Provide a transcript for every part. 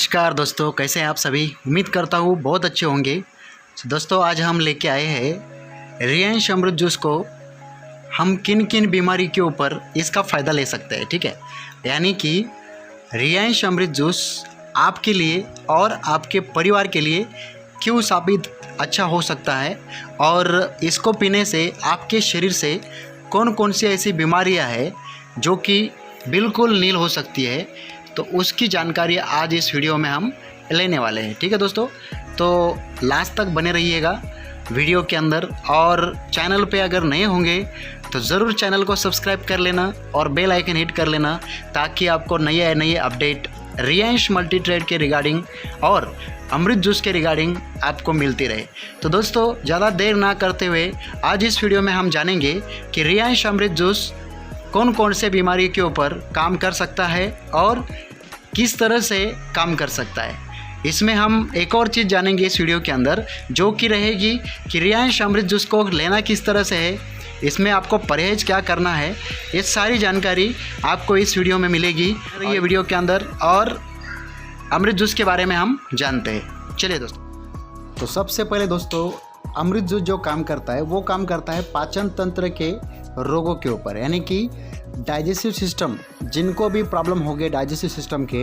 नमस्कार दोस्तों, कैसे हैं आप सभी। उम्मीद करता हूँ बहुत अच्छे होंगे। दोस्तों आज हम लेके आए हैं रियांश अमृत जूस को हम किन किन बीमारी के ऊपर इसका फ़ायदा ले सकते हैं। ठीक है, यानी कि रियांश अमृत जूस आपके लिए और आपके परिवार के लिए क्यों साबित अच्छा हो सकता है और इसको पीने से आपके शरीर से कौन कौन सी ऐसी बीमारियां हैं जो कि बिल्कुल नील हो सकती है, तो उसकी जानकारी आज इस वीडियो में हम लेने वाले हैं। ठीक है दोस्तों, तो लास्ट तक बने रहिएगा वीडियो के अंदर। और चैनल पे अगर नए होंगे तो ज़रूर चैनल को सब्सक्राइब कर लेना और बेल आइकन हिट कर लेना, ताकि आपको नए नए अपडेट रियांश मल्टी ट्रेड के रिगार्डिंग और अमृत जूस के रिगार्डिंग आपको मिलती रहे। तो दोस्तों ज़्यादा देर ना करते हुए आज इस वीडियो में हम जानेंगे कि रियांश अमृत जूस कौन कौन से बीमारी के ऊपर काम कर सकता है और किस तरह से काम कर सकता है। इसमें हम एक और चीज़ जानेंगे इस वीडियो के अंदर, जो कि रहेगी कि रियांश अमृत जूस को लेना किस तरह से है, इसमें आपको परहेज क्या करना है। ये सारी जानकारी आपको इस वीडियो में मिलेगी ये वीडियो के अंदर, और अमृत जूस के बारे में हम जानते हैं। चलिए दोस्तों, तो सबसे पहले दोस्तों अमृत जूस जो काम करता है वो काम करता है पाचन तंत्र के रोगों के ऊपर, यानी कि डाइजेस्टिव सिस्टम, जिनको भी प्रॉब्लम होंगे डाइजेस्टिव सिस्टम के,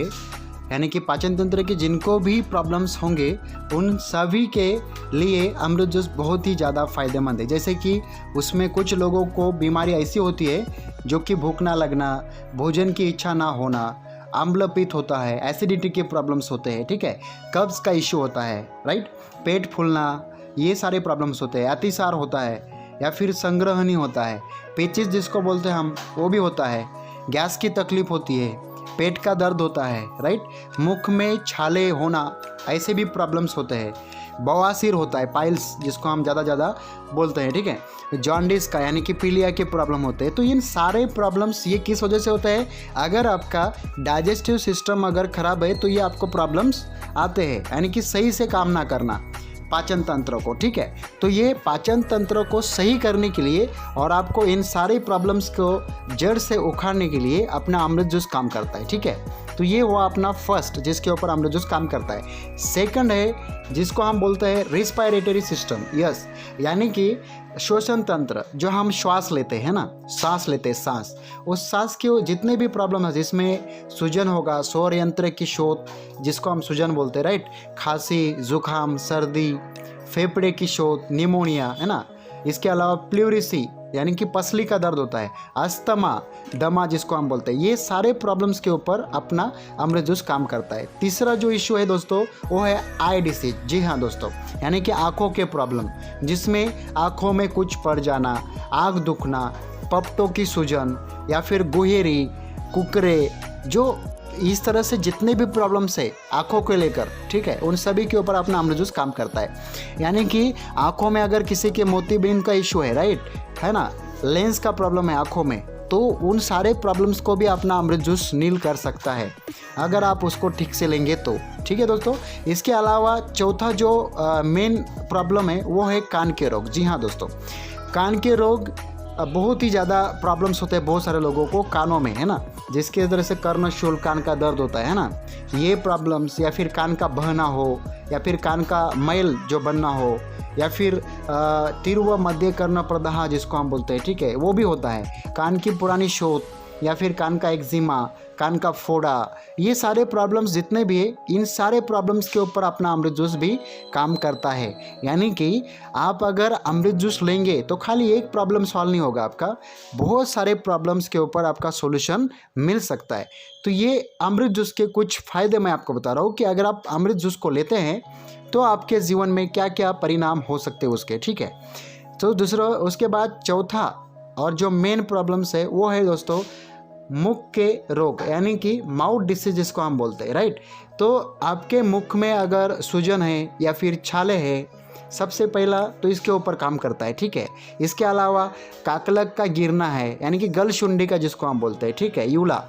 यानी कि पाचन तंत्र के जिनको भी प्रॉब्लम्स होंगे उन सभी के लिए अमृत जूस बहुत ही ज़्यादा फ़ायदेमंद है। जैसे कि उसमें कुछ लोगों को बीमारी ऐसी होती है जो कि भूख ना लगना, भोजन की इच्छा ना होना, अम्लपित्त होता है, एसिडिटी के प्रॉब्लम्स होते हैं, ठीक है, कब्ज़ का इश्यू होता है, राइट, पेट फूलना, ये सारे प्रॉब्लम्स होते हैं, अतिसार होता है या फिर संग्रहणी होता है, पेचिस जिसको बोलते हैं हम वो भी होता है, गैस की तकलीफ होती है, पेट का दर्द होता है, राइट, मुख में छाले होना, ऐसे भी प्रॉब्लम्स होते हैं, बवासीर होता है, पाइल्स जिसको हम ज़्यादा बोलते हैं, ठीक है, जॉन्डिस का यानी कि पीलिया के प्रॉब्लम होते हैं। तो इन सारे प्रॉब्लम्स ये किस वजह से होते हैं, अगर आपका डाइजेस्टिव सिस्टम अगर ख़राब है तो ये आपको प्रॉब्लम्स आते हैं, यानी कि सही से काम ना करना पाचन तंत्र को, ठीक है। तो ये पाचन तंत्र को सही करने के लिए और आपको इन सारे प्रॉब्लम्स को जड़ से उखाड़ने के लिए अपना अमृत जूस काम करता है, ठीक है। तो ये हुआ अपना फर्स्ट जिसके ऊपर अमृत जूस काम करता है। सेकंड है जिसको हम बोलते हैं रिस्पायरेटरी सिस्टम, यस, यानी कि श्वसन तंत्र, जो हम श्वास लेते हैं ना, सांस लेते हैं, सांस, उस सांस के जितने भी प्रॉब्लम है जिसमें सूजन होगा, सौर यंत्र की शोथ जिसको हम सूजन बोलते हैं, राइट, खांसी, जुकाम, सर्दी, फेफड़े की शोथ, निमोनिया, है ना, इसके अलावा प्लूरिसी यानी कि पसली का दर्द होता है, अस्थमा, दमा जिसको हम बोलते हैं, ये सारे प्रॉब्लम्स के ऊपर अपना अमृत जूस काम करता है। तीसरा जो इश्यू है दोस्तों वो है आई डिसीज, जी हाँ दोस्तों, यानी कि आँखों के प्रॉब्लम, जिसमें आँखों में कुछ पड़ जाना, आँख दुखना, पपटों की सूजन या फिर गुहेरी, कुकरे, जो इस तरह से जितने भी प्रॉब्लम्स है आँखों को लेकर, ठीक है, उन सभी के ऊपर अपना अमृत जूस काम करता है। यानी कि आँखों में अगर किसी के मोतियाबिंद का इशू है, राइट, है ना, लेंस का प्रॉब्लम है आँखों में, तो उन सारे प्रॉब्लम्स को भी अपना अमृत जूस नील कर सकता है अगर आप उसको ठीक से लेंगे तो, ठीक है दोस्तों। इसके अलावा चौथा जो मेन प्रॉब्लम है वो है कान के रोग। जी हाँ दोस्तों, कान के रोग बहुत ही ज़्यादा प्रॉब्लम्स होते हैं बहुत सारे लोगों को कानों में, है ना, जिसके वजह से कर्णशूल, कान का दर्द होता है ना, ये प्रॉब्लम्स, या फिर कान का बहना हो, या फिर कान का मैल जो बनना हो, या फिर तिरुव मध्य कर्ण प्रदाह जिसको हम बोलते हैं, ठीक है, वो भी होता है, कान की पुरानी शोथ, या फिर कान का एक्जिमा, कान का फोड़ा, ये सारे प्रॉब्लम्स जितने भी है, इन सारे प्रॉब्लम्स के ऊपर अपना अमृत जूस भी काम करता है। यानी कि आप अगर अमृत जूस लेंगे तो खाली एक प्रॉब्लम सॉल्व नहीं होगा, आपका बहुत सारे प्रॉब्लम्स के ऊपर आपका सॉल्यूशन मिल सकता है। तो ये अमृत जूस के कुछ फ़ायदे मैं आपको बता रहा हूँ कि अगर आप अमृत जूस को लेते हैं तो आपके जीवन में क्या क्या परिणाम हो सकते हैं उसके, ठीक है। तो दूसरा, उसके बाद चौथा और जो मेन प्रॉब्लम्स है वो है दोस्तों मुख के रोग, यानी कि माउथ डिसीज जिसको हम बोलते हैं, राइट। तो आपके मुख में अगर सूजन है या फिर छाले है, सबसे पहला तो इसके ऊपर काम करता है, ठीक है। इसके अलावा काकलक का गिरना है, यानी कि गलशुंडी का जिसको हम बोलते हैं, ठीक है, यूला,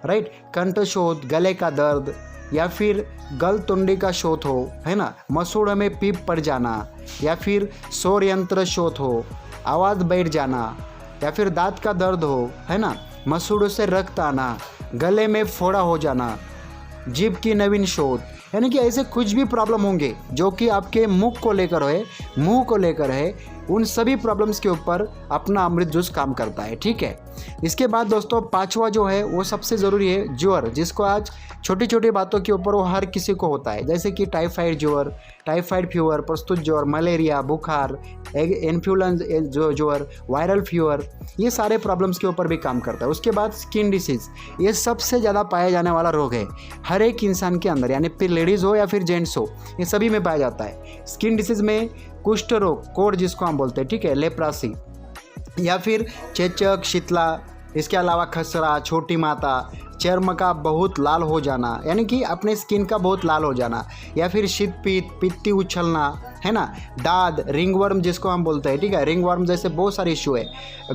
राइट, कंठशोथ, गले का दर्द, या फिर गल तुंडी का शोथ हो, है ना, मसूड़ में पीप पड़ जाना, या फिर सौर यंत्र शोथ हो, आवाज़ बैठ जाना, या फिर दांत का दर्द हो, है ना, मसूड़ों से रक्त आना, गले में फोड़ा हो जाना, जीभ की नवीन शोध, यानी कि ऐसे कुछ भी प्रॉब्लम होंगे जो कि आपके मुख को लेकर है, मुंह को लेकर है, उन सभी प्रॉब्लम्स के ऊपर अपना अमृत जूस काम करता है। ठीक है, इसके बाद दोस्तों पांचवा जो है वो सबसे ज़रूरी है ज्वर, जिसको आज छोटी छोटी बातों के ऊपर वो हर किसी को होता है, जैसे कि टाइफाइड ज्वर, टाइफाइड फीवर, प्रस्तुत ज्वर, मलेरिया, बुखार, इन्फ्लुएंजा ज्वर, वायरल फीवर, ये सारे प्रॉब्लम्स के ऊपर भी काम करता है। उसके बाद स्किन डिसीज़, ये सबसे ज़्यादा पाया जाने वाला रोग है हर एक इंसान के अंदर, यानी फिर लेडीज़ हो या फिर जेंट्स हो, ये सभी में पाया जाता है। स्किन डिसीज़ में कुष्ठ रोग, कोढ़ जिसको हम बोलते हैं, ठीक है, लेप्रासी, या फिर चेचक, शीतला, इसके अलावा खसरा, छोटी माता, चर्म का बहुत लाल हो जाना, यानी कि अपने स्किन का बहुत लाल हो जाना, या फिर शीत पीत, पित्ती उछलना, है ना, दाद, रिंगवर्म जिसको हम बोलते हैं, ठीक है, रिंगवर्म जैसे बहुत सारे इशू है,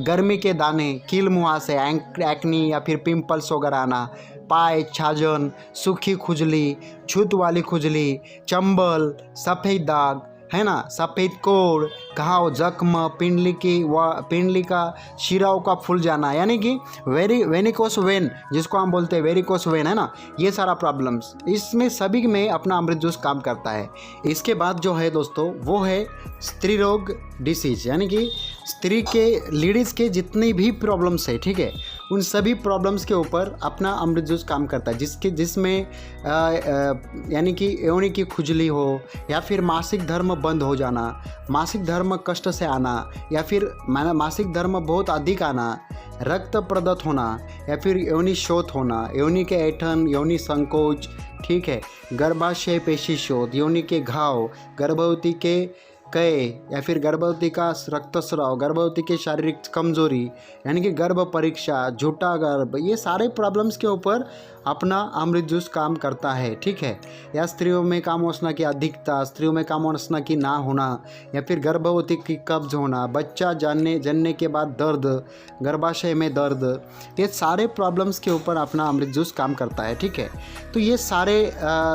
गर्मी के दाने, कील मुहासे, एक्नी या फिर पिंपल्स वगैरह आना, पाए, छाजन, सूखी खुजली, छूत वाली खुजली, चंबल, सफ़ेद दाग, है ना, सफ़ेद कोढ़, घाव, जख्म, पिंडली का शिराओं का फूल जाना, यानी कि वेनिकोस वेन जिसको हम बोलते हैं, वेरिकोस वेन, है ना, ये सारा प्रॉब्लम्स, इसमें सभी में अपना अमृत जूस काम करता है। इसके बाद जो है दोस्तों वो है स्त्री रोग डिसीज, यानी कि स्त्री के, लेडीज़ के जितनी भी प्रॉब्लम्स है, ठीक है, उन सभी प्रॉब्लम्स के ऊपर अपना अमृत जूस काम करता है, जिसमें यानी कि योनि की खुजली हो, या फिर मासिक धर्म बंद हो जाना, मासिक धर्म कष्ट से आना, या फिर मासिक धर्म बहुत अधिक आना, रक्त प्रदत्त होना, या फिर योनि शोथ होना, योनि के ऐठन, योनि संकोच, ठीक है, गर्भाशय पेशी शोथ, योनि के घाव, गर्भवती के कय, या फिर गर्भवती का रक्तस्राव, गर्भवती की शारीरिक कमजोरी, यानी कि गर्भ परीक्षा, झूठा गर्भ, ये सारे प्रॉब्लम्स के ऊपर अपना अमृत जूस काम करता है। ठीक है, या स्त्रियों में कामवासना की अधिकता, स्त्रियों में कामवासना की ना होना, या फिर गर्भवती की कब्ज होना, बच्चा जनने के बाद दर्द, गर्भाशय में दर्द, ये सारे प्रॉब्लम्स के ऊपर अपना अमृत जूस काम करता है। ठीक है, तो ये सारे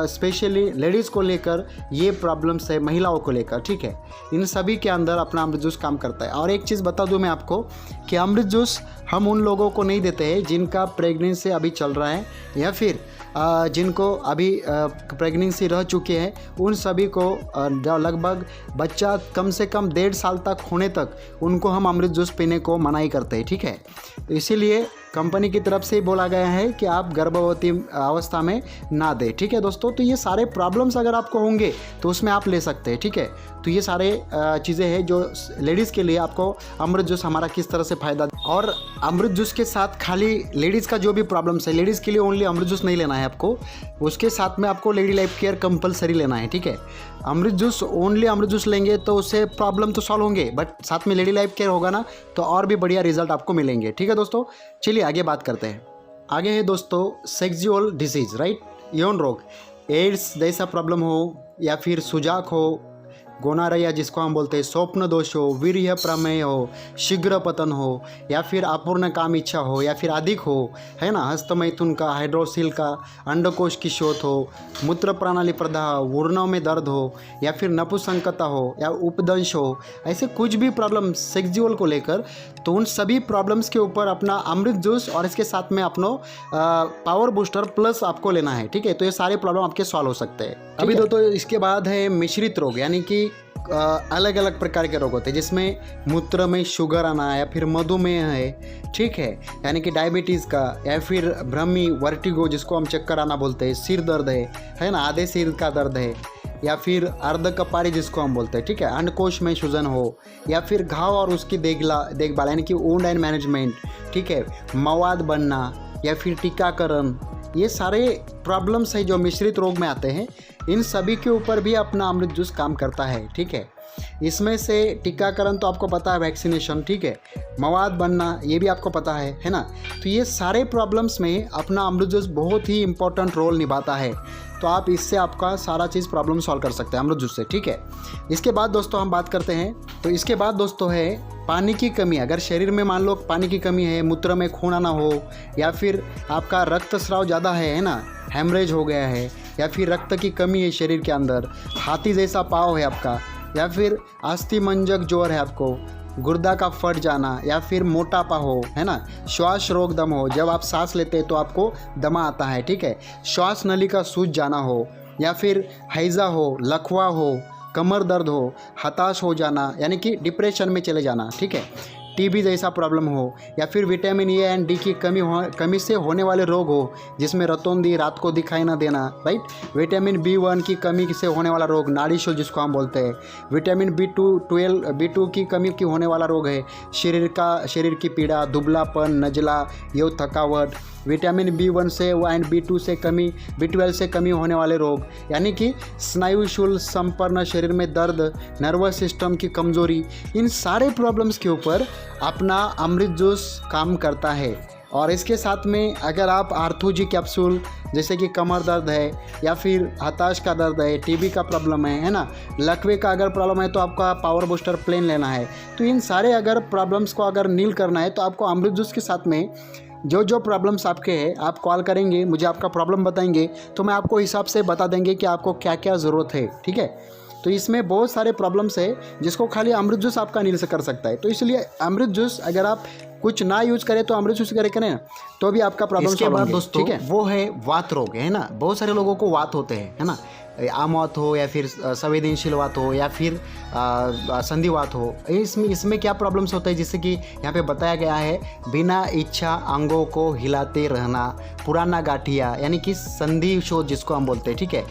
स्पेशली लेडीज़ को लेकर ये प्रॉब्लम्स है, महिलाओं को लेकर, ठीक है, इन सभी के अंदर अपना अमृत जूस काम करता है। और एक चीज़ बता दूं मैं आपको कि अमृत जूस हम उन लोगों को नहीं देते हैं जिनका प्रेगनेंसी अभी चल रहा है, या फिर जिनको अभी प्रेगनेंसी रह चुके हैं, उन सभी को जो लगभग बच्चा कम से कम 1.5 साल तक होने तक उनको हम अमृत जूस पीने को मनाही करते हैं। ठीक है, तो इसीलिए कंपनी की तरफ से बोला गया है कि आप गर्भवती अवस्था में ना दें। ठीक है दोस्तों, तो ये सारे प्रॉब्लम्स अगर आपको होंगे तो उसमें आप ले सकते हैं। ठीक है, तो ये सारे चीज़ें हैं जो लेडीज़ के लिए आपको अमृत जूस हमारा किस तरह से फ़ायदा। और अमृत जूस के साथ खाली लेडीज़ का जो भी प्रॉब्लम्स है, लेडीज़ के लिए ओनली अमृत जूस नहीं लेना है आपको, उसके साथ में आपको लेडी लाइफ केयर कंपलसरी लेना है। ठीक है, अमृत जूस ओनली अमृत जूस लेंगे तो उससे प्रॉब्लम तो सॉल्व होंगे, बट साथ में लेडी लाइफ केयर होगा ना तो और भी बढ़िया रिजल्ट आपको मिलेंगे। ठीक है दोस्तों, चलिए आगे बात करते हैं। आगे है दोस्तों सेक्सुअल डिजीज़, राइट, यौन रोग, एड्स जैसा प्रॉब्लम हो, या फिर सुजाक हो, गोनारिया जिसको हम बोलते हैं, स्वप्न दोष हो, वीर्य प्रमेय हो, शीघ्र पतन हो, या फिर अपूर्ण काम इच्छा हो, या फिर अधिक हो, है ना, हस्तमैथुन का, हाइड्रोसिल का, अंडकोश की शोथ हो, मूत्र प्रणाली प्रदाह, वुर्णों में दर्द हो, या फिर नपुंसकता हो, या उपदंश हो, ऐसे कुछ भी प्रॉब्लम सेक्सुअल को लेकर, तो उन सभी प्रॉब्लम्स के ऊपर अपना अमृत जूस और इसके साथ में अपना पावर बूस्टर प्लस आपको लेना है। ठीक है, तो ये सारे प्रॉब्लम आपके सॉल्व हो सकते हैं। अभी तो इसके बाद है मिश्रित रोग, यानी कि अलग अलग प्रकार के रोग होते हैं, जिसमें मूत्र में शुगर आना, या फिर मधुमेह है, ठीक है, यानी कि डायबिटीज़ का, या फिर भ्रमी, वर्टिगो जिसको हम चक्कर आना बोलते हैं, सिर दर्द है ना, आधे सिर का दर्द है, या फिर अर्धकपारी जिसको हम बोलते हैं, ठीक है, अंडकोश में सूजन हो, या फिर घाव और उसकी देखभाल यानी कि वुंड एंड मैनेजमेंट, ठीक है, मवाद बनना, या फिर टीकाकरण, ये सारे प्रॉब्लम्स है जो मिश्रित रोग में आते हैं। इन सभी के ऊपर भी अपना अमृत जूस काम करता है। ठीक है, इसमें से टीकाकरण तो आपको पता है, वैक्सीनेशन, ठीक है, मवाद बनना ये भी आपको पता है ना, तो ये सारे प्रॉब्लम्स में अपना अमृत जूस बहुत ही इंपॉर्टेंट रोल निभाता है। तो आप इससे आपका सारा चीज़ प्रॉब्लम सॉल्व कर सकते हैं अमृत जूस से। ठीक है, इसके बाद दोस्तों हम बात करते हैं, तो इसके बाद दोस्तों है पानी की कमी। अगर शरीर में मान लो पानी की कमी है, मूत्र में खून आना हो, या फिर आपका रक्तस्राव ज़्यादा है ना, हेमरेज हो गया है, या फिर रक्त की कमी है शरीर के अंदर, हाथी जैसा पाँव है आपका, या फिर अस्थिमंजक ज्वर है आपको, गुर्दा का फट जाना या फिर मोटापा हो, है ना, श्वास रोक दम हो, जब आप सांस लेते हैं तो आपको दमा आता है, ठीक है, श्वास नली का सूज जाना हो, या फिर हैज़ा हो, लकवा हो, कमर दर्द हो, हताश हो जाना यानी कि डिप्रेशन में चले जाना, ठीक है, टीबी जैसा प्रॉब्लम हो, या फिर विटामिन ए एंड डी की कमी से होने वाले रोग हो, जिसमें रतौंधी, रात को दिखाई ना देना, राइट, विटामिन B1 की कमी से होने वाला रोग नाड़ी शूल जिसको हम बोलते हैं, विटामिन B2 की कमी की होने वाला रोग है शरीर की पीड़ा, दुबलापन, नजला, ये थकावट, विटामिन B1 से एंड B2 से कमी, B12 से कमी होने वाले रोग, यानी कि स्नायु शूल संपन्न, शरीर में दर्द, नर्वस सिस्टम की कमजोरी, इन सारे प्रॉब्लम्स के ऊपर अपना अमृत जूस काम करता है। और इसके साथ में अगर आप आर्थोजी कैप्सूल जैसे कि कमर दर्द है या फिर हताश का दर्द है, टीबी का प्रॉब्लम है ना, लकवे का अगर प्रॉब्लम है तो आपका पावर बूस्टर प्लेन लेना है। तो इन सारे अगर प्रॉब्लम्स को अगर नील करना है तो आपको अमृत जूस के साथ में जो प्रॉब्लम्स आपके हैं, आप कॉल करेंगे, मुझे आपका प्रॉब्लम बताएंगे तो मैं आपको हिसाब से बता देंगे कि आपको क्या क्या ज़रूरत है, ठीक है। तो इसमें बहुत सारे प्रॉब्लम्स है जिसको खाली अमृत जूस आपका नील से कर सकता है। तो इसलिए अमृत जूस अगर आप कुछ ना यूज करें तो अमृत जूस करें तो भी आपका प्रॉब्लम इसके बाद दोस्तों ठीक है। वो है वात रोग, है ना, बहुत सारे लोगों को वात होते हैं, है ना, आम वात हो या फिर संवेदनशील वात हो या फिर संधिवात हो। इसमें क्या प्रॉब्लम्स होता है, जिससे कि यहाँ पे बताया गया है, बिना इच्छा अंगों को हिलाते रहना, पुराना गाठिया यानी कि संधि शोथ जिसको हम बोलते हैं, ठीक है,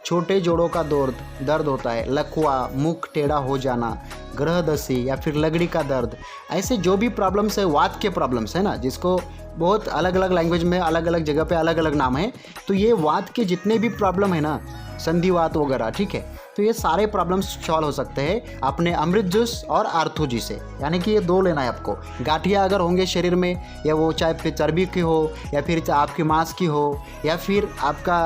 छोटे जोड़ों का दर्द होता है, लकवा, मुख टेढ़ा हो जाना, ग्रहदशी या फिर लगड़ी का दर्द, ऐसे जो भी प्रॉब्लम्स है, वात के प्रॉब्लम्स है ना, जिसको बहुत अलग अलग लैंग्वेज में अलग अलग जगह पे अलग अलग नाम है। तो ये वात के जितने भी प्रॉब्लम है ना, संधिवात वगैरह, ठीक है, तो ये सारे प्रॉब्लम्स सॉल्व हो सकते हैं अपने अमृत जूस और आर्थोजी से। यानी कि ये दो लेना है आपको। गाठिया अगर होंगे शरीर में, या वो चाहे चर्बी की हो या फिर आपकी मांस की हो या फिर आपका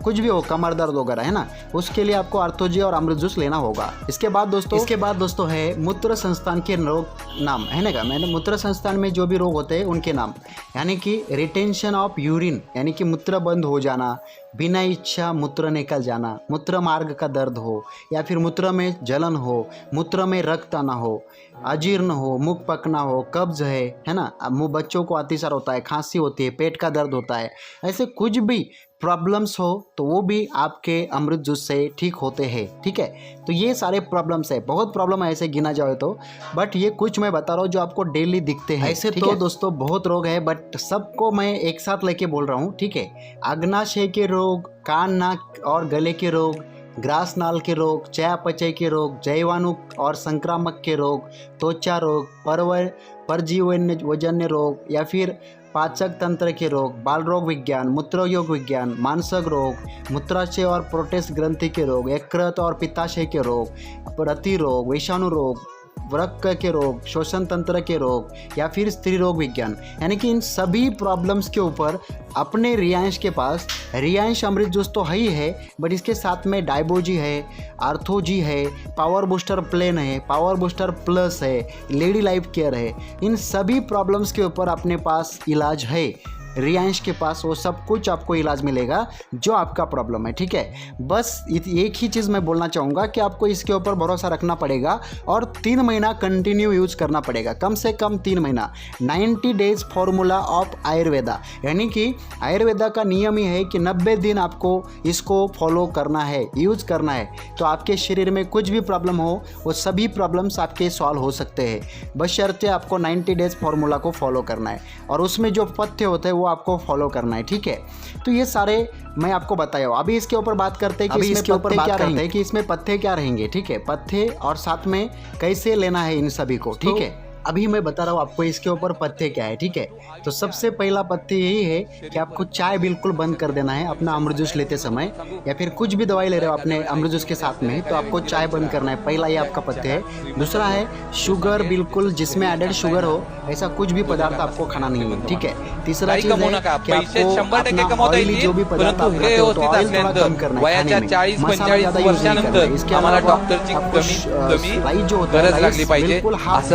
कुछ भी हो, कमर दर्द वगैरह, है ना, उसके लिए आपको आर्थोजी और अमृत जूस लेना होगा। इसके बाद दोस्तों है मूत्र संस्थान के रोग नाम, है ना, मैंने मूत्र संस्थान में जो भी रोग होते हैं उनके नाम, यानी कि रिटेंशन ऑफ यूरिन यानी कि मूत्र बंद हो जाना, बिना इच्छा मूत्र निकल जाना, मूत्र मार्ग का दर्द हो या फिर मूत्र में जलन हो, मूत्र में रक्त आना हो, अजीर्ण हो, मुख पकना हो, कब्ज है ना, मुँह बच्चों को अतिसार होता है, खांसी होती है, पेट का दर्द होता है, ऐसे कुछ भी प्रॉब्लम्स हो तो वो भी आपके अमृत जूस से ठीक होते हैं, ठीक है। तो ये सारे प्रॉब्लम्स है, बहुत प्रॉब्लम है ऐसे गिना जाए तो, बट ये कुछ मैं बता रहा हूँ जो आपको डेली दिखते हैं। ऐसे तो दोस्तों बहुत रोग है, बट सबको मैं एक साथ लेके बोल रहा हूँ, ठीक है। अग्नाशय के रोग, कान नाक और गले के रोग, ग्रास नाल के रोग, चयापचय के रोग, जैवाणु और संक्रामक के रोग, त्वचा रोग, परजीवजन्य रोग या फिर पाचक तंत्र के रोग, बाल रोग विज्ञान, मूत्रयोग विज्ञान, मानसिक रोग, मूत्राशय और प्रोटेस्ट ग्रंथि के रोग, यकृत और पित्ताशय के रोग, प्रति रोग, विषाणु रोग, वृक्क के रोग, श्वसन तंत्र के रोग या फिर स्त्री रोग विज्ञान, यानी कि इन सभी प्रॉब्लम्स के ऊपर अपने रियांश के पास रियांश अमृत जूस तो है ही है, बट इसके साथ में डायबोजी है, आर्थोजी है, पावर बूस्टर प्लेन है, पावर बूस्टर प्लस है, लेडी लाइफ केयर है। इन सभी प्रॉब्लम्स के ऊपर अपने पास इलाज है, रियांश के पास वो सब कुछ आपको इलाज मिलेगा जो आपका प्रॉब्लम है, ठीक है। बस एक ही चीज़ मैं बोलना चाहूँगा कि आपको इसके ऊपर भरोसा रखना पड़ेगा और 3 महीना कंटिन्यू यूज करना पड़ेगा, कम से कम 3 महीना। 90 डेज फॉर्मूला ऑफ आयुर्वेदा, यानी कि आयुर्वेदा का नियम ही है कि 90 दिन आपको इसको फॉलो करना है, यूज करना है, तो आपके शरीर में कुछ भी प्रॉब्लम हो वो सभी प्रॉब्लम्स आपके सॉल्व हो सकते हैं, बशर्ते आपको 90 डेज फॉर्मूला को फॉलो करना है और उसमें जो पथ्य होते हैं वो आपको फॉलो करना है, ठीक है। तो ये सारे मैं आपको बताया हूँ। अभी इसके ऊपर बात करते हैं कि इसमें पथ्य क्या रहेंगे, ठीक है, पथ्य और साथ में कैसे लेना है इन सभी को, ठीक है। अभी मैं बता रहा हूँ आपको इसके ऊपर पथ्य क्या है, ठीक है। तो सबसे पहला पथ्य यही है कि आपको चाय बिल्कुल बंद कर देना है अपना अमृत जूस लेते समय, या फिर कुछ भी दवाई ले रहे हो अपने अमृत जूस के साथ में तो आपको चाय बंद करना है, पहला ये आपका पथ्य है। दूसरा है शुगर, बिल्कुल जिसमें एडेड शुगर हो ऐसा कुछ भी पदार्थ आपको खाना नहीं है, ठीक है। तीसरा चीज है कि आपको अपना ऑयली जो भी पदार्थ आप खाते हो तो ऑयल थोड़ा कम करना है खाने में, मसाला ज्यादा यूज नहीं करना है। इसके अलावा आपको राई जो होता है राइस बिल्कुल हाफ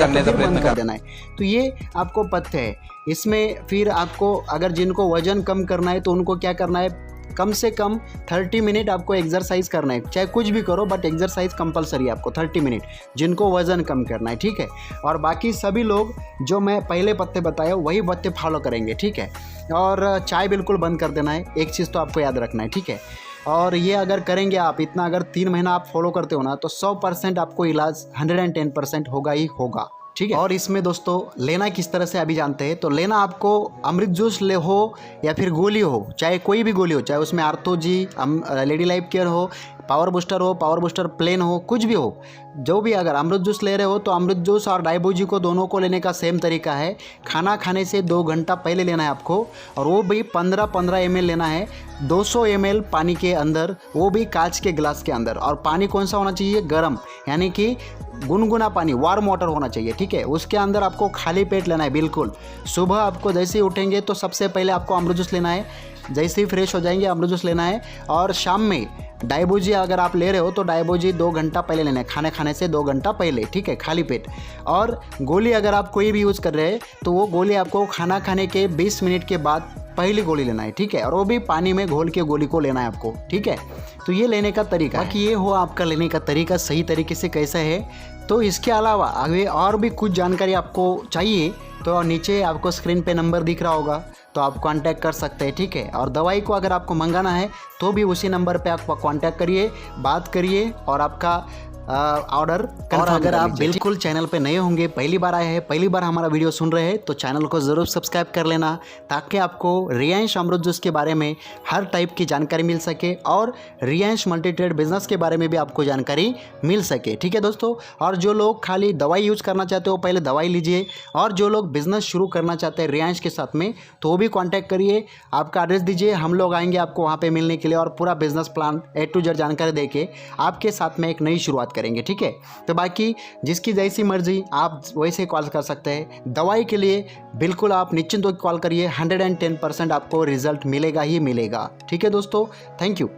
बंद कर देना है। तो ये आपको पथ्य है। इसमें फिर आपको अगर जिनको वजन कम करना है तो उनको क्या करना है, कम से कम 30 मिनट आपको एक्सरसाइज करना है, चाहे कुछ भी करो बट एक्सरसाइज कंपलसरी है आपको 30 मिनट, जिनको वज़न कम करना है, ठीक है। और बाकी सभी लोग जो मैं पहले पत्ते बताया वही पत्ते फॉलो करेंगे, ठीक है। और चाय बिल्कुल बंद कर देना है, एक चीज़ तो आपको याद रखना है, ठीक है। और ये अगर करेंगे आप, इतना अगर 3 महीना आप फॉलो करते हो ना, तो 100% आपको इलाज 110% होगा ही होगा, ठीक है। और इसमें दोस्तों लेना किस तरह से अभी जानते हैं। तो लेना आपको अमृत जूस ले हो या फिर गोली हो, चाहे कोई भी गोली हो, चाहे उसमें आर्थो जी, लेडी लाइफ केयर हो, पावर बूस्टर प्लेन हो, कुछ भी हो, जो भी अगर अमृत जूस ले रहे हो तो अमृत जूस और डाइबोजी को दोनों को लेने का सेम तरीका है। खाना खाने से 2 घंटा पहले लेना है आपको, और वो भी 15-15 ml लेना है 200 ml पानी के अंदर, वो भी कांच के गिलास के अंदर। और पानी कौन सा होना चाहिए? गर्म, यानी कि गुनगुना पानी, वार्म वाटर होना चाहिए, ठीक है। उसके अंदर आपको खाली पेट लेना है बिल्कुल। सुबह आपको जैसे ही उठेंगे तो सबसे पहले आपको अमृत जूस लेना है, जैसे ही फ्रेश हो जाएंगे अमृत जूस लेना है। और शाम में डाइबोजी अगर आप ले रहे हो तो डाइबोजी 2 घंटा पहले लेना है, खाने खाने से 2 घंटा पहले, ठीक है, खाली पेट। और गोली अगर आप कोई भी यूज़ कर रहे हैं तो वो गोली आपको खाना खाने के 20 मिनट के बाद पहली गोली लेना है, ठीक है। और वो भी पानी में घोल के गोली को लेना है आपको, ठीक है। तो ये लेने का तरीका है। बाकी ये हो आपका लेने का तरीका सही तरीके से कैसा है। तो इसके अलावा आगे और भी कुछ जानकारी आपको चाहिए तो नीचे आपको स्क्रीन पे नंबर दिख रहा होगा, तो आप कांटेक्ट कर सकते हैं, ठीक है। और दवाई को अगर आपको मंगाना है तो भी उसी नंबर पे आप कांटेक्ट करिए, बात करिए और आपका ऑर्डर कंफर्म। और अगर आप बिल्कुल चैनल पे नए होंगे, पहली बार आए हैं, पहली बार हमारा वीडियो सुन रहे हैं, तो चैनल को ज़रूर सब्सक्राइब कर लेना, ताकि आपको रियांश अमृत जूस के बारे में हर टाइप की जानकारी मिल सके और रियांश मल्टी ट्रेड बिजनेस के बारे में भी आपको जानकारी मिल सके, ठीक है दोस्तों। और जो लोग खाली दवाई यूज़ करना चाहते हो पहले दवाई लीजिए, और जो लोग बिज़नेस शुरू करना चाहते हैं रियांश के साथ में तो वो भी कॉन्टैक्ट करिए, आपका एड्रेस दीजिए, हम लोग आएंगे आपको वहाँ पर मिलने के लिए और पूरा business plan A to Z जानकारी दे के आपके साथ में एक नई शुरुआत करेंगे, ठीक है। तो बाकी जिसकी जैसी मर्जी आप वैसे कॉल कर सकते हैं। दवाई के लिए बिल्कुल आप निश्चिंत होकर कॉल करिए, 110% आपको रिजल्ट मिलेगा ही मिलेगा, ठीक है दोस्तों। Thank you.